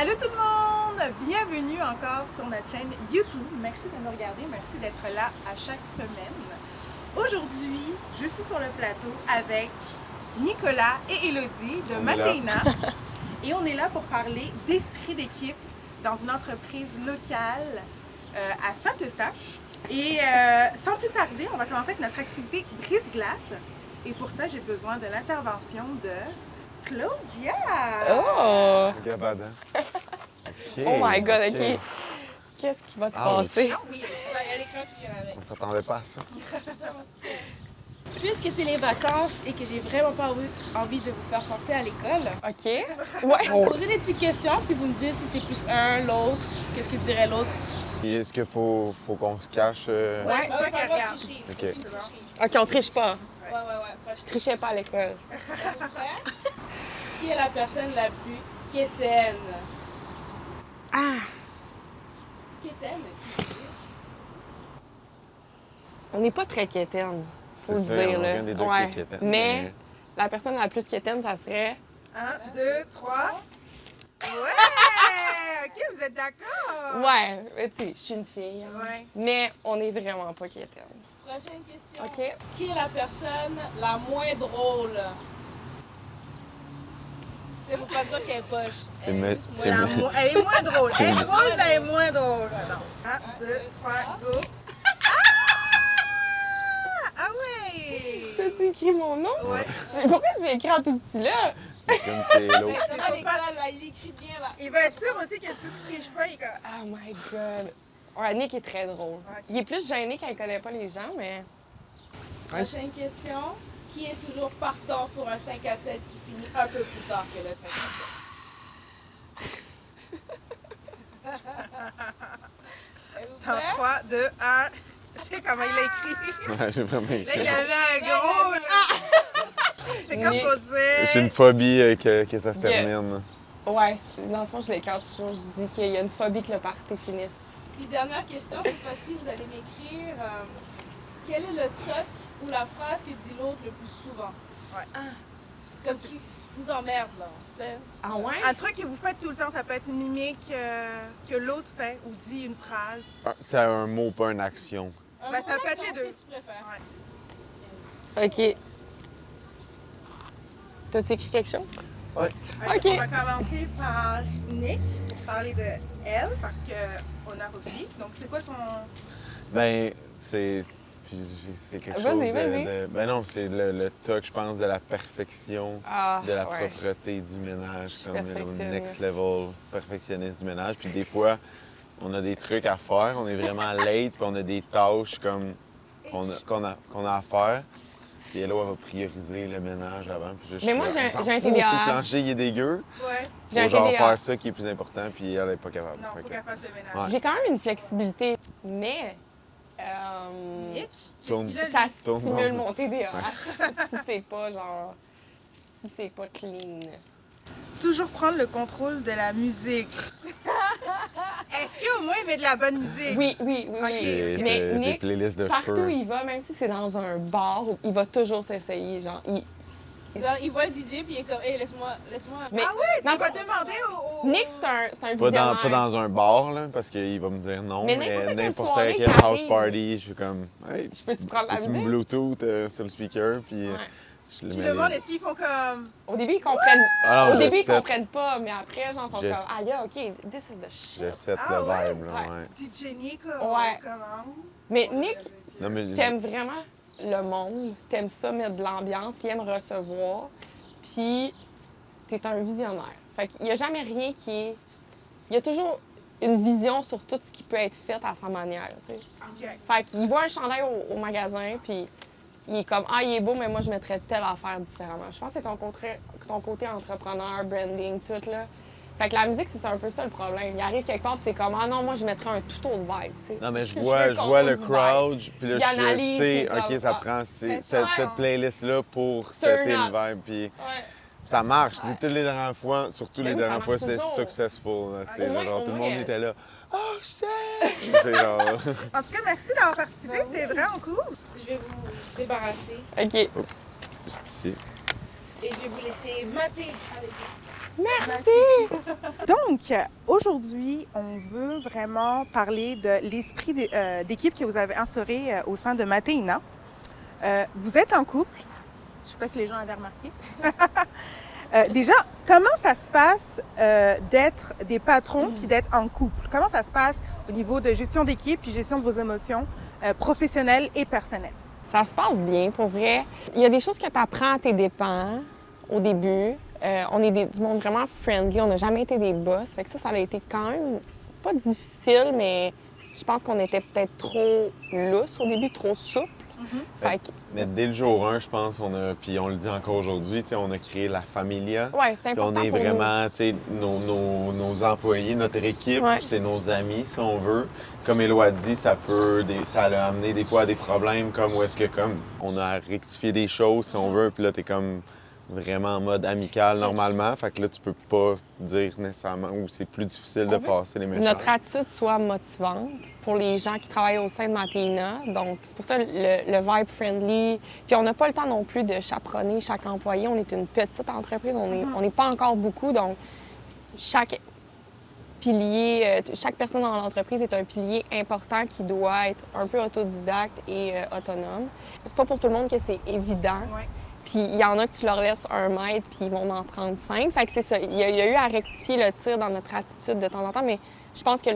Allô tout le monde! Bienvenue encore sur notre chaîne YouTube. Merci de nous regarder, merci d'être là à chaque semaine. Aujourd'hui, je suis sur le plateau avec Nicolas et Élodie de Matéina. Et on est là pour parler d'esprit d'équipe dans une entreprise locale à Saint-Eustache. Et sans plus tarder, on va commencer avec notre activité brise-glace. Et pour ça, j'ai besoin de l'intervention de Claudia! Oh! Gabada. Okay, Oh my god, ok. Qu'est-ce qui va se passer? Ah oui, il y a l'écran qui vient avec. On s'attendait pas à ça. Puisque c'est les vacances et que j'ai vraiment pas envie de vous faire penser à l'école, Ok. Ouais. je vais vous poser des petites questions puis vous me dites si c'est plus un, l'autre, qu'est-ce que dirait l'autre. Puis est-ce qu'il faut qu'on se cache? Ouais, pas pas qu'elle de regarde. tricherie. Ok. Aucune tricherie. Ok, on triche pas. Ouais. Je trichais pas à l'école. Êtes-vous prêts? Qui est la personne la plus quétaine? Ah! Quétaine? On n'est pas très quétaine, faut le C'est ça, dire. on a Là. aucun des deux qui est quétaine, Mais la personne la plus quétaine, ça serait. 1, 2, 3. Ouais! Ok, vous êtes d'accord? Ouais, mais tu sais, je suis une fille. Hein. Ouais. Mais on n'est vraiment pas quétaine. Prochaine question. Ok? Qui est la personne la moins drôle? Il faut pas dire qu'elle est poche. C'est Elle est me- juste c'est moins me- drôle. Elle est moins drôle. Elle est drôle, mais elle est moins drôle. 1, 2, 3, go! Ah ouais! T'as-tu écrit mon nom? Ouais. Pourquoi tu écrit en tout petit là? Comme t'es Mais l'autre. ça va à l'école, là, il écrit bien, là. Il va être sûr aussi que tu ne triches pas. Il est comme... Oh my god. Ouais, Nick est très drôle. Ok. Il est plus gêné quand il connaît pas les gens, mais. Prochaine question. Qui est toujours partant pour un 5 à 7 qui finit un peu plus tard que le 5 à 7? Êtes-vous Dans prêts? 3, 2, 1. Tu sais comment il a écrit? Ouais, j'ai vraiment Là, écrit. il avait un gros. Là. C'est comme pour dire. J'ai une phobie que ça se termine. Ouais, dans le fond, je l'écarte toujours. Je dis qu'il y a une phobie que le party finisse. Puis dernière question, cette fois-ci, vous allez m'écrire quel est le toc ou la phrase que dit l'autre le plus souvent? Ouais. Comme qui vous emmerde, là. T'sais. Ah ouais? Un truc que vous faites tout le temps, ça peut être une mimique que l'autre fait ou dit une phrase. Ah, c'est un mot, pas une action. Ben, ça peut être les Qu'est-ce deux. que tu préfères? Ouais. Ok. T'as-tu écrit quelque chose? Ouais. Ok, Ok. on va commencer par Nick pour parler de elle parce qu'on a repris. Donc, c'est quoi son. Ben, c'est quelque chose Vas-y, vas-y. Ben non, c'est le toc, je pense, de la perfection, Ah, de la ouais. propreté du ménage. suis Comme le perfectionniste. next level, perfectionniste du ménage. Puis des fois, on a des trucs à faire, on est vraiment late, puis on a des tâches comme qu'on a à faire. Puis elle va prioriser le ménage avant. Puis je Mais suis moi, là, j'ai on s'en un fout si TDAH. le plancher il est dégueu. Ouais. J'ai un Faut genre TDAH. faire ça qui est plus important, puis elle n'est pas capable. Non, Fait faut que- qu'elle fasse le ménage. Ouais. J'ai quand même une flexibilité, mais. Nick, Tourne. qu'est-ce qu'il a, Ça lui? stimule mon TDAH si c'est pas genre. Si c'est pas clean. Toujours prendre le contrôle de la musique. Est-ce qu'au moins il met de la bonne musique? Oui. J'ai Mais des Nick, playlists de partout où cheveux. il va, même si c'est dans un bar, il va toujours s'essayer. Genre, Genre, il voit le DJ puis il est comme, hey, laisse-moi. Mais Ah ouais, dans tu le vas fond, demander au. Nick, c'est un Pas visionnaire. pas dans un bar, là, parce qu'il va me dire non, Mais mais n'importe quelle n'importe soirée quel qui house arrive. party, je suis comme, hey, Je peux-tu prendre la peux-tu me musique? Bluetooth sur le speaker, puis Ouais. je le Puis mets. le monde, est-ce qu'ils font comme. Au début, ils comprennent. Ah non, Au je début, ils set- comprennent pas, mais après, genre, ils sont Je- comme, ah, yeah, OK, this is the shit. Je set Ah le ouais? vibe, là, Ouais. ouais. DJ Nick, Ouais. comment? Mais Nick, Non, mais t'aimes vraiment le monde, t'aimes ça mettre de l'ambiance, il aime recevoir, puis t'es un visionnaire. Fait qu'il y a jamais rien qui est... Il y a toujours une vision sur tout ce qui peut être fait à sa manière, tu sais. OK. Fait qu'il voit un chandail au magasin, puis il est comme, ah, il est beau, mais moi, je mettrais telle affaire différemment. Je pense que c'est ton côté entrepreneur, branding, tout, là. Fait que la musique, c'est un peu ça le problème. Il arrive quelque part, puis c'est comme, ah non, moi, je mettrais un tout autre vibe, tu sais. Non, mais je veux vois le contrôle du crowd, puis là, Il je analyse, sais, c'est OK, comme, ça ah, prend c'est cette ça. playlist-là pour Turn setter up. le vibe, puis Ouais. ça marche. Ouais. Toutes les dernières fois, surtout Ben les oui, ça dernières fois, marche c'était toujours. successful, là, tu sais, Au moins- genre, au tout le moins, monde était là. Oh, shit! C'est genre... En tout cas, merci d'avoir participé. Ben C'était vraiment cool. Je vais vous débarrasser OK. Juste ici. et je vais vous laisser mater avec vous. Merci! Donc, aujourd'hui, on veut vraiment parler de l'esprit d'équipe que vous avez instauré au sein de Matéina. Vous êtes en couple. Je ne sais pas si les gens avaient remarqué. Déjà, comment ça se passe d'être des patrons puis d'être en couple? Comment ça se passe au niveau de gestion d'équipe puis gestion de vos émotions professionnelles et personnelles? Ça se passe bien, pour vrai. Il y a des choses que tu apprends à tes dépens au début. On est du monde vraiment friendly. On n'a jamais été des boss. Fait que ça a été quand même pas difficile, mais je pense qu'on était peut-être trop lousse au début, trop souple. Fait que, Mais dès le jour 1, je pense, puis on le dit encore aujourd'hui, on a créé la familia. ouais, c'est Puis important on est pour nous. vraiment, tu sais, nos employés, notre équipe, Ouais. c'est nos amis, si on veut. Comme Élo a dit, ça a amené des fois à des problèmes comme où est-ce que, comme, on a rectifié des choses, si on veut, puis là, t'es comme vraiment en mode amical normalement. Fait que là, tu peux pas dire nécessairement, ou c'est plus difficile de On veut passer les messages. Notre attitude soit motivante pour les gens qui travaillent au sein de Matéina. Donc, c'est pour ça le vibe friendly. Puis, on n'a pas le temps non plus de chaperonner chaque employé. On est une petite entreprise, on n'est pas encore beaucoup. Donc, chaque pilier, chaque personne dans l'entreprise est un pilier important qui doit être un peu autodidacte et autonome. C'est pas pour tout le monde que c'est évident. Ouais. Puis il y en a que tu leur laisses 1 mètre, puis ils vont en prendre 5. Fait que c'est ça. Il y a eu à rectifier le tir dans notre attitude de temps en temps, mais je pense que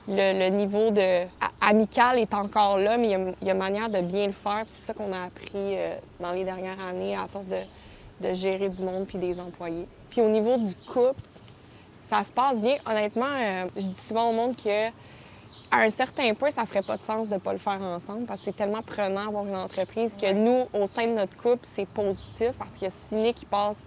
le niveau amical est encore là, mais il y a manière de bien le faire. Puis c'est ça qu'on a appris dans les dernières années à force de gérer du monde puis des employés. Puis au niveau du couple, ça se passe bien. Honnêtement, je dis souvent au monde que à un certain point, ça ferait pas de sens de ne pas le faire ensemble parce que c'est tellement prenant d'avoir une entreprise que nous, au sein de notre couple, c'est positif parce qu'il y a Ciné qui passe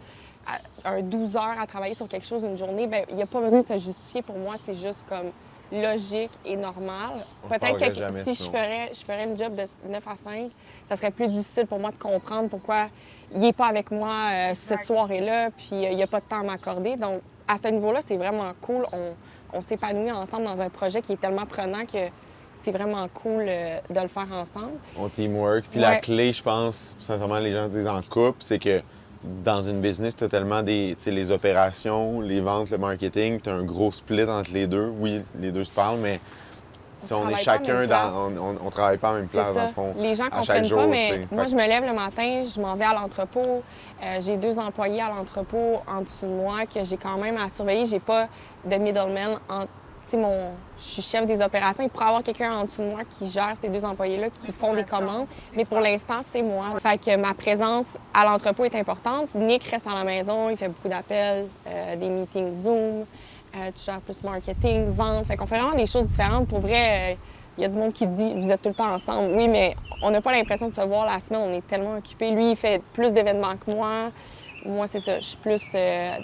12 heures à travailler sur quelque chose une journée. Bien, il n'y a pas besoin de se justifier. Pour moi, c'est juste comme logique et normal. Peut-être que si je ferais une job de 9 à 5, ça serait plus difficile pour moi de comprendre pourquoi il n'est pas avec moi cette soirée-là puis il n'y a pas de temps à m'accorder. Donc, à ce niveau-là, c'est vraiment cool. On s'épanouit ensemble dans un projet qui est tellement prenant que c'est vraiment cool de le faire ensemble. On teamwork. Puis Ouais. la clé, je pense, sincèrement, les gens disent en couple, c'est que dans une business, tu as tellement les opérations, les ventes, le marketing, tu as un gros split entre les deux. Oui, les deux se parlent, mais si on est travaille pas à la chacun même dans. place. On travaille pas à la même C'est place, dans ça. le fond. Les gens à chaque comprennent jour, pas, tu mais sais. moi, Fait je me lève le matin, je m'en vais à l'entrepôt. J'ai 2 employés à l'entrepôt en dessous de moi que j'ai quand même à surveiller. J'ai pas de middleman. Je suis chef des opérations. Il pourrait y avoir quelqu'un en dessous de moi qui gère ces 2 employés-là, qui font des commandes. Mais pour l'instant, c'est moi. Fait que ma présence à l'entrepôt est importante. Nick reste à la maison, il fait beaucoup d'appels, des meetings Zoom. Tu gères plus marketing, vente. Fait qu'on fait vraiment des choses différentes. Pour vrai, il y a du monde qui dit « vous êtes tout le temps ensemble ». Oui, mais on n'a pas l'impression de se voir la semaine. On est tellement occupés. Lui, il fait plus d'événements que moi. Moi, c'est ça. Je suis plus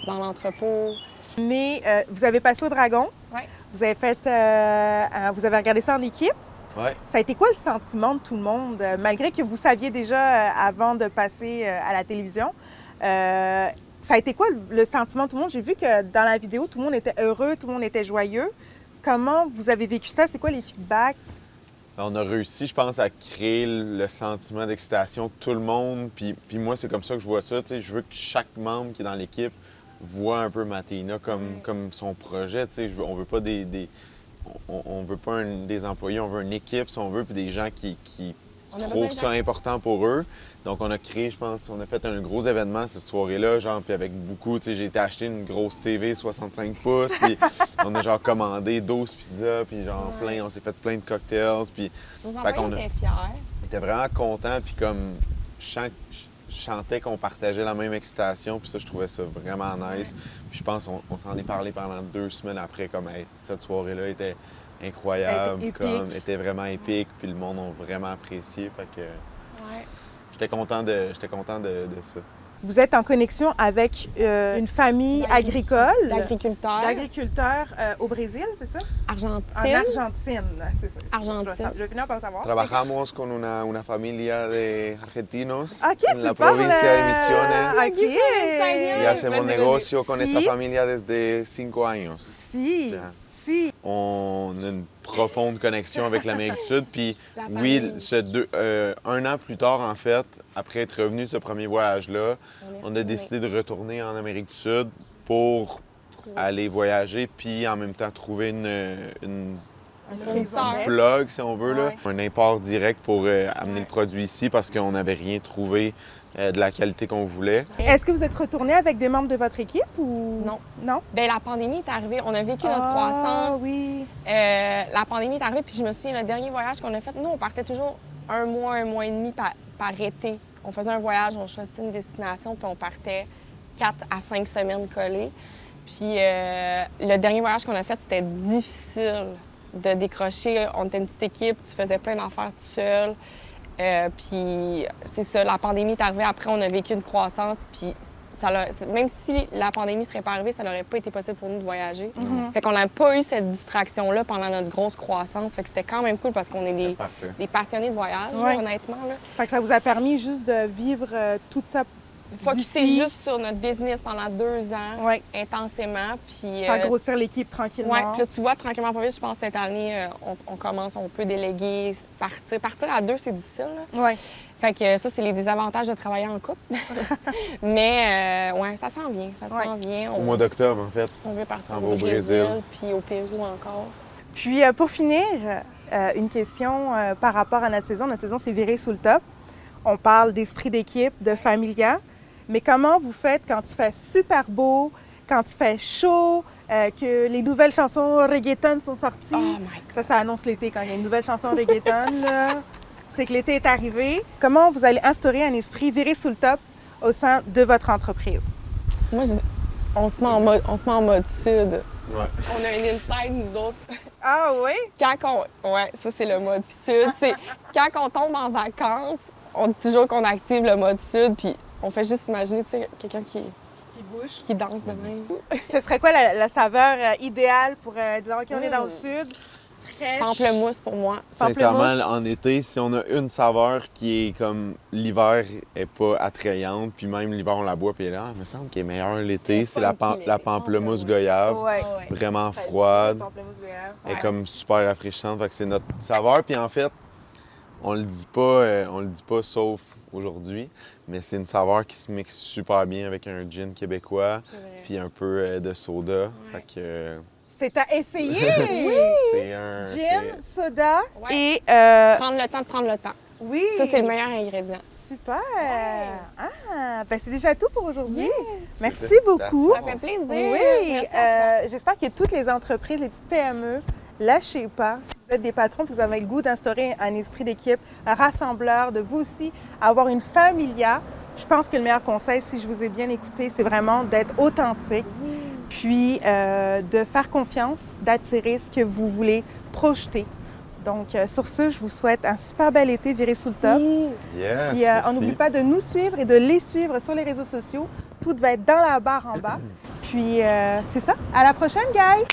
dans l'entrepôt. Mais vous avez passé au Dragon. Ouais. Vous avez vous avez regardé ça en équipe. Ouais. Ça a été quoi le sentiment de tout le monde, malgré que vous saviez déjà avant de passer à la télévision? Ça a été quoi le sentiment de tout le monde? J'ai vu que dans la vidéo, tout le monde était heureux, tout le monde était joyeux. Comment vous avez vécu ça? C'est quoi les feedbacks? On a réussi, je pense, à créer le sentiment d'excitation de tout le monde. Puis moi, c'est comme ça que je vois ça. Tu sais, je veux que chaque membre qui est dans l'équipe voit un peu Matéina comme son projet. Tu sais, on veut pas on veut pas des employés, on veut une équipe, si on veut, puis des gens qui On a besoin trouvent de ça important pour eux. Donc, on a créé, je pense, on a fait un gros événement cette soirée-là, genre, puis avec beaucoup, tu sais, j'ai été acheter une grosse TV 65 pouces, puis on a genre commandé 12 pizzas, puis genre plein, on s'est fait plein de cocktails, puis Nos Fait employés qu'on a- étaient fiers. on était vraiment contents, puis comme je sentais qu'on partageait la même excitation, puis ça, je trouvais ça vraiment nice. Puis je pense qu'on s'en est parlé pendant 2 semaines après, comme hey, cette soirée-là était incroyable, Elle était épique. comme était vraiment épique, puis le monde a vraiment apprécié. Fait que Ouais. j'étais content de ça. Vous êtes en connexion avec une famille agricole d'agriculteurs au Brésil, c'est ça? Argentine. En Argentine, c'est ça. Argentine. Je vais finir par le savoir. Trabajamos con una familia de argentinos Ok, en tu la parles, provincia de Misiones. Ok. Y hacemos Vas-y, negocio con si. esta familia desde 5 años. Si, Yeah. si. On a une profonde connexion avec l'Amérique du Sud. Puis La oui, famille. 1 an plus tard, en fait, après être revenu de ce premier voyage-là, on a retourné. décidé de retourner en Amérique du Sud. pour aller voyager, puis en même temps trouver une Un fournisseur. plug, si on veut, là. Ouais. Un import direct pour amener le produit ici parce qu'on n'avait rien trouvé de la qualité qu'on voulait. Est-ce que vous êtes retourné avec des membres de votre équipe ou... Non. Non? Ben la pandémie est arrivée, on a vécu notre croissance. Oui. La pandémie est arrivée, puis je me souviens, le dernier voyage qu'on a fait, nous, on partait toujours un mois et demi par été. On faisait un voyage, on choisissait une destination, puis on partait 4 à 5 semaines collées. Puis le dernier voyage qu'on a fait, c'était difficile de décrocher. On était une petite équipe, tu faisais plein d'affaires tout seul. Puis c'est ça, la pandémie est arrivée. Après, on a vécu une croissance, puis même si la pandémie serait pas arrivée, ça n'aurait pas été possible pour nous de voyager. Fait qu'on n'a pas eu cette distraction-là pendant notre grosse croissance. Fait que c'était quand même cool parce qu'on est Parfait. des passionnés de voyage, là, Ouais. honnêtement. Là. Fait que ça vous a permis juste de vivre tout ça Focusser d'ici. juste sur notre business pendant 2 ans, Ouais. intensément. Puis, Faire grossir l'équipe tranquillement. ouais, puis là, tu vois, tranquillement, pas vite, je pense que cette année, on peut déléguer, partir. Partir à 2, c'est difficile. Là. Ouais. Fait que ça, c'est les désavantages de travailler en couple. Mais, ouais, ça s'en vient. Ça Ouais. s'en vient. Au mois d'octobre, en fait. On veut partir On va au au Brésil, Brésil. puis au Pérou encore. Puis pour finir, une question par rapport à notre saison. Notre saison, c'est viré sous le top. On parle d'esprit d'équipe, de familia. Mais comment vous faites quand il fait super beau, quand il fait chaud, que les nouvelles chansons reggaeton sont sorties? Oh my God. Ça annonce l'été quand il y a une nouvelle chanson reggaeton. Là. C'est que l'été est arrivé. Comment vous allez instaurer un esprit viré sous le top au sein de votre entreprise? Moi, on se met en mode sud. Ouais. On a un inside, nous autres. Ah oui? Ouais, ça, c'est le mode sud. C'est quand on tombe en vacances, on dit toujours qu'on active le mode sud, puis on fait juste imaginer, tu sais, quelqu'un qui bouge. qui danse de même. Ce serait quoi la saveur idéale pour dire, OK, on est dans le sud, fraîche? Pamplemousse pour moi. Sincèrement, Pamplemousse. en été, si on a une saveur qui est comme l'hiver est pas attrayante, puis même l'hiver on la boit, puis là, il me semble qu'elle est meilleure l'été, c'est la funky, la l'été. pamplemousse goyave, Ouais. Ouais. vraiment Ça dit, froide. pamplemousse goyave. Elle est Ouais. comme super rafraîchissante, fait que c'est notre saveur. Puis en fait, on le dit pas sauf aujourd'hui, mais c'est une saveur qui se mixe super bien avec un gin québécois, C'est vrai. puis un peu de soda. Fait que C'est à essayer! c'est un Gin, soda Ouais. et... Prendre le temps de prendre le temps. oui! Ça, c'est le meilleur ingrédient. Super! Ah, ben c'est déjà tout pour aujourd'hui. Merci C'était- beaucoup. Ça fait plaisir. Oui, Merci à toi. j'espère que toutes les entreprises, les petites PME, lâchez pas. Si vous êtes des patrons, que vous avez le goût d'instaurer un esprit d'équipe, un rassembleur, de vous aussi avoir une familia, je pense que le meilleur conseil, si je vous ai bien écouté, c'est vraiment d'être authentique, puis de faire confiance, d'attirer ce que vous voulez projeter. Donc, sur ce, je vous souhaite un super bel été viré sous le top. Yes, Puis, merci. on n'oublie pas de nous suivre et de les suivre sur les réseaux sociaux. Tout va être dans la barre en bas. Puis, c'est ça. À la prochaine, guys!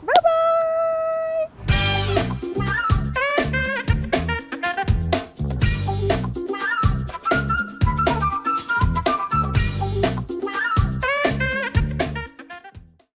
Bye bye!